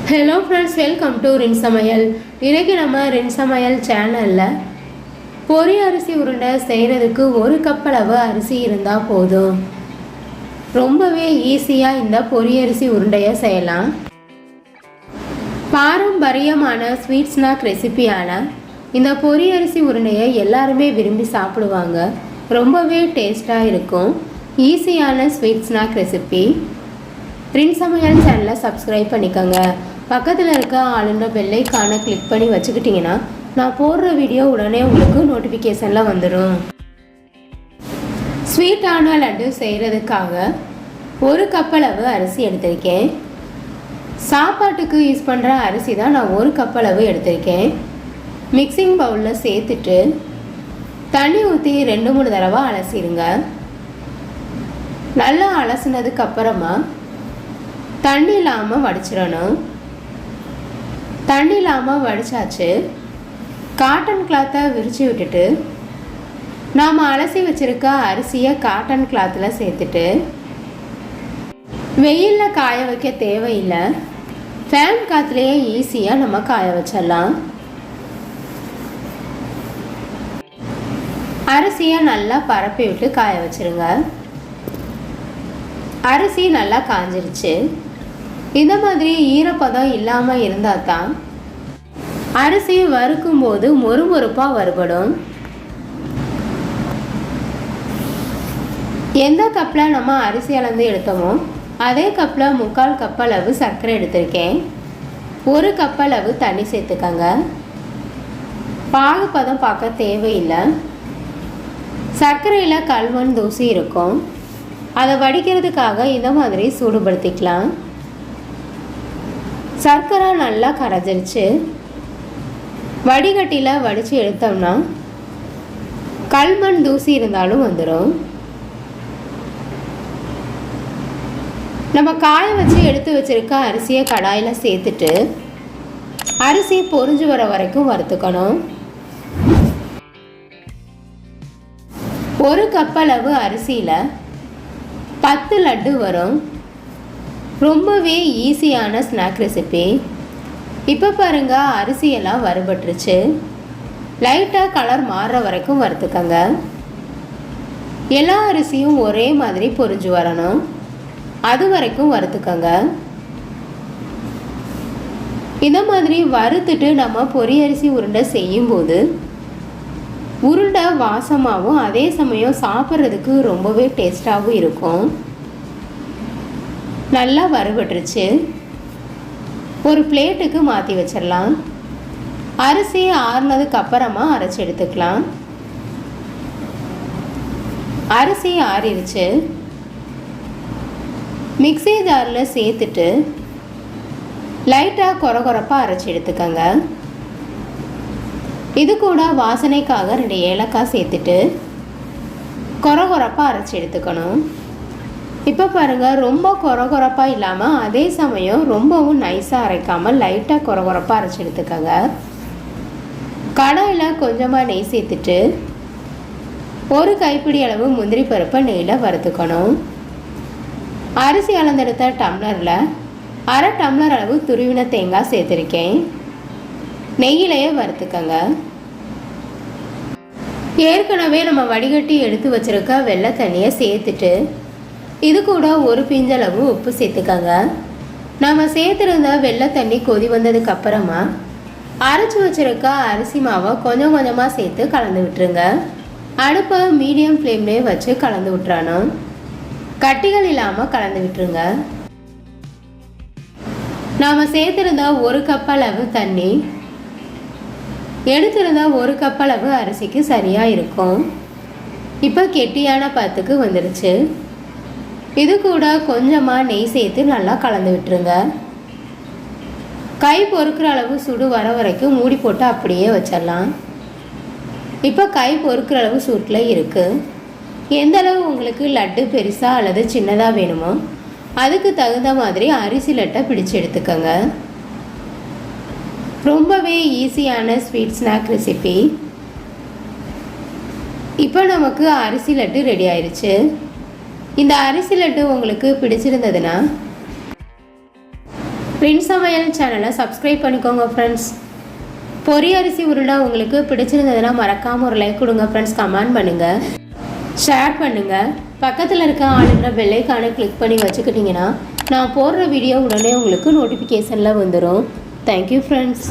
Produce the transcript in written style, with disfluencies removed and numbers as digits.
Hello friends, welcome to rin samayal. இன்னைக்கு நம்ம rin samayal சேனல்ல பொரி அரிசி உருண்டை செய்யறதுக்கு 1 கப் அளவு அரிசி இருந்தா போதும். ரொம்பவே ஈஸியா இந்த பொரி அரிசி உருண்டையை செய்யலாம். பாரம்பரியமான ஸ்வீட் ஸ்நாக் ரெசிபியான இந்த பொரி அரிசி உருண்டையை எல்லாருமே விரும்பி சாப்பிடுவாங்க. ரொம்பவே டேஸ்டா இருக்கும். ஈஸியான sweet snack recipe. rin samayal சேனலை சப்ஸ்கிரைப் பண்ணிக்கோங்க. பக்கத்தில் இருக்க ஆளுன்ற பெல் ஐகானை கிளிக் பண்ணி வச்சுக்கிட்டிங்கன்னா நான் போடுற வீடியோ உடனே உங்களுக்கு நோட்டிஃபிகேஷனில் வந்துடும். ஸ்வீட்டான லட்டு செய்கிறதுக்காக 1 கப் அளவு அரிசி எடுத்திருக்கேன். சாப்பாட்டுக்கு யூஸ் பண்ணுற அரிசி தான் நான் 1 கப் அளவு எடுத்திருக்கேன். மிக்சிங் பவுலில் சேர்த்துட்டு தண்ணி ஊற்றி 2-3 தடவை அலசிடுங்க. நல்லா அலசினதுக்கு அப்புறமா தண்ணி இல்லாமல் வடிச்சிடணும். தண்ணி இல்லாமல் வடித்தாச்சு. காட்டன் கிளாத்தை விரித்து விட்டுட்டு நாம் அலசி வச்சுருக்க அரிசியை காட்டன் கிளாத்தில் சேர்த்துட்டு வெயிலில் காய வைக்க தேவையில்லை. ஃபேன் காற்றுலேயே ஈஸியாக நம்ம காய வச்சிடலாம். அரிசியை நல்லா பரப்பி விட்டு காய வச்சுருங்க. அரிசி நல்லா காஞ்சிருச்சு. இந்த மாதிரி ஈரப்பதம் இல்லாமல் இருந்தால் தான் அரிசி வறுக்கும்போது மொறுமொறுப்பாக வறுபடும். எந்த கப்பில் நம்ம அரிசி அளந்து எடுத்தோமோ அதே கப்பில் 3/4 கப் அளவு சர்க்கரை எடுத்திருக்கேன். 1 கப் அளவு தண்ணி சேர்த்துக்கங்க. பாகுப்பதம் பார்க்க தேவையில்லை. சர்க்கரையில் கல்மண் தூசி இருக்கும். அதை வடிக்கிறதுக்காக இந்த மாதிரி சூடுபடுத்திக்கலாம். சர்க்கரை நல்லா கரைஞ்சிருச்சு. வடிகட்டியில் வடித்து எடுத்தோம்னா கல்மண் தூசி இருந்தாலும் வந்துடும். நம்ம காய வச்சு எடுத்து வச்சுருக்க அரிசியை கடாயில் சேர்த்துட்டு அரிசி பொரிஞ்சு வர வரைக்கும் வறுத்துக்கணும். 1 கப் அளவு அரிசியில் 10 லட்டு வரும். ரொம்பவே ஈஸியான ஸ்நாக் ரெசிபி. இப்போ பாருங்கள், அரிசியெல்லாம் வறுபட்டுருச்சு. லைட்டாக கலர் மாறுற வரைக்கும் வறுத்துக்கங்க. எல்லா அரிசியும் ஒரே மாதிரி பொரிஞ்சு வரணும். அது வரைக்கும் வறுத்துக்கங்க. இந்த மாதிரி வறுத்துட்டு நம்ம பொரி அரிசி உருண்டை செய்யும்போது உருண்டை வாசமாகவும் அதே சமயம் சாப்பிட்றதுக்கு ரொம்பவே டேஸ்டாகவும் இருக்கும். நல்லா வறுபட்டுருச்சு. ஒரு பிளேட்டுக்கு மாற்றி வச்சிடலாம். அரிசி ஆறுனதுக்கு அப்புறமா அரைச்சி எடுத்துக்கலாம். அரிசி ஆறிடுச்சு. மிக்ஸி ஜாரில் சேர்த்துட்டு லைட்டாக கொரகொரப்பாக அரைச்சி எடுத்துக்கங்க. இது கூட வாசனைக்காக 2 ஏலக்காய் சேர்த்துட்டு கொரகொரப்பாக அரைச்சி எடுத்துக்கணும். இப்போ பாருங்கள், ரொம்ப கொரகொரப்பாக இல்லாமல் அதே சமயம் ரொம்பவும் நைஸாக அரைக்காமல் லைட்டாக கொரகொரப்பாக அரைச்சி எடுத்துக்கங்க. கடாயில் கொஞ்சமாக நெய் சேர்த்துட்டு 1 கைப்பிடி அளவு முந்திரி பருப்பை நெய்யில் வறுத்துக்கணும். அரிசி அளந்தெடுத்த டம்ளரில் 1/2 டம்ளர் அளவு துருவின தேங்காய் சேர்த்துருக்கேன். நெய்யிலேயே வறுத்துக்கங்க. ஏற்கனவே நம்ம வடிகட்டி எடுத்து வச்சுருக்க வெள்ளை தண்ணியை சேர்த்துட்டு இது கூட 1 பிஞ்சளவு உப்பு சேர்த்துக்கங்க. நம்ம சேர்த்துருந்த வெள்ளை தண்ணி கொதி வந்ததுக்கு அப்புறமா அரைச்சி வச்சுருக்க அரிசி மாவை கொஞ்சம் கொஞ்சமாக சேர்த்து கலந்து விட்டுருங்க. அடுப்பை மீடியம் ஃப்ளேம்லேயே வச்சு கலந்து விட்டுறணும். கட்டிகள் இல்லாமல் கலந்து விட்டுருங்க. நாம் சேர்த்துருந்த 1 கப் அளவு தண்ணி எடுத்திருந்த 1 கப் அளவு அரிசிக்கு சரியாக இருக்கும். இப்போ கெட்டியான பத்துக்கு வந்துடுச்சு. இது கூட கொஞ்சமாக நெய் சேர்த்து நல்லா கலந்து விட்டுருங்க. கை பொறுக்கிற அளவு சுடு வர வரைக்கும் மூடி போட்டு அப்படியே வச்சிடலாம். இப்போ கை பொறுக்கிற அளவு சூட்டில் இருக்குது. எந்த அளவு உங்களுக்கு லட்டு பெருசாக அல்லது சின்னதாக வேணுமோ அதுக்கு தகுந்த மாதிரி அரிசி லட்டை பிடிச்சு எடுத்துக்கோங்க. ரொம்பவே ஈஸியான ஸ்வீட் ஸ்நாக் ரெசிபி. இப்போ நமக்கு அரிசி லட்டு ரெடி ஆயிடுச்சு. இந்த அரிசி லட்டு உங்களுக்கு பிடிச்சிருந்ததுன்னா பிரின்ஸ் சமையல் சேனலை சப்ஸ்கிரைப் பண்ணிக்கோங்க ஃப்ரெண்ட்ஸ். பொரி அரிசி உருண்டை உங்களுக்கு பிடிச்சிருந்ததுன்னா மறக்காமல் ஒரு லைக் கொடுங்க ஃப்ரெண்ட்ஸ். கமெண்ட் பண்ணுங்கள், ஷேர் பண்ணுங்கள். பக்கத்தில் இருக்க ஆளுங்கிற பெல்லைக்கான கிளிக் பண்ணி வச்சுக்கிட்டிங்கன்னா நான் போடுற வீடியோ உடனே உங்களுக்கு நோட்டிஃபிகேஷனில் வந்துடும். Thank you friends.